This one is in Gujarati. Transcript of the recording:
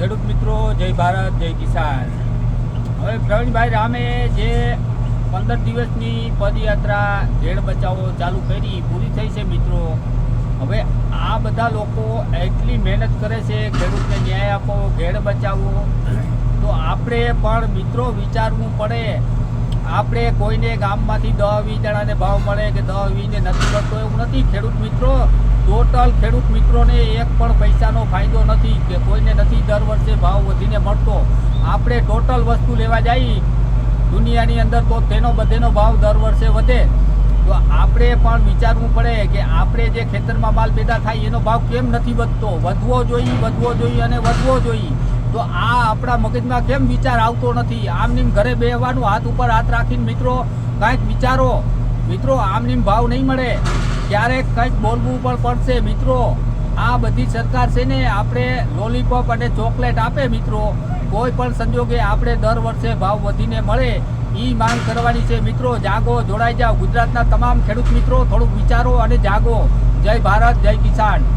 ખેડૂત મિત્રો, જય ભારત, જય કિસાન. હવે પ્રવીણભાઈ રામે જે 15 દિવસની પદયાત્રા ઘેડ બચાવો ચાલુ કરી પૂરી થઈ છે મિત્રો. હવે આ બધા લોકો એટલી મહેનત કરે છે ખેડૂતને ન્યાય આપો, ઘેડ બચાવો, તો આપણે પણ મિત્રો વિચારવું પડે. આપણે કોઈને ગામમાંથી 10-20 જણાને ભાવ મળે કે 10-20 ને નથી મળતો એવું નથી. ખેડૂત મિત્રો, ટોટલ ખેડૂત મિત્રોને એક પણ પૈસાનો ફાયદો નથી કે કોઈને નથી દર વર્ષે ભાવ વધીને મળતો. આપણે ટોટલ વસ્તુ લેવા જઈએ દુનિયાની અંદર તો તેનો બધેનો ભાવ દર વર્ષે વધે. તો આપણે પણ વિચારવું પડે કે આપણે જે ખેતરમાં માલ પેદા થાય એનો ભાવ કેમ નથી વધતો. વધવો જોઈએ અને વધવો જોઈએ. તો આ આપણા મગજમાં કેમ વિચાર આવતો નથી? આમનીમ ઘરે બેહવાનું, હાથ ઉપર હાથ રાખીને મિત્રો કાંઈક વિચારો. મિત્રો આમનીમ ભાવ નહીં મળે, ક્યારેક કંઈક બોલવું પણ પડશે મિત્રો. આ બધી સરકાર છે ને આપણે લોલીપોપ અને ચોકલેટ આપે મિત્રો. કોઈ પણ સંજોગે આપણે દર વર્ષે ભાવ વધીને મળે એ માંગ કરવાની છે મિત્રો. જાગો, જોડાઈ જાઓ. ગુજરાતના તમામ ખેડૂત મિત્રો થોડુંક વિચારો અને જાગો. જય ભારત, જય કિસાન.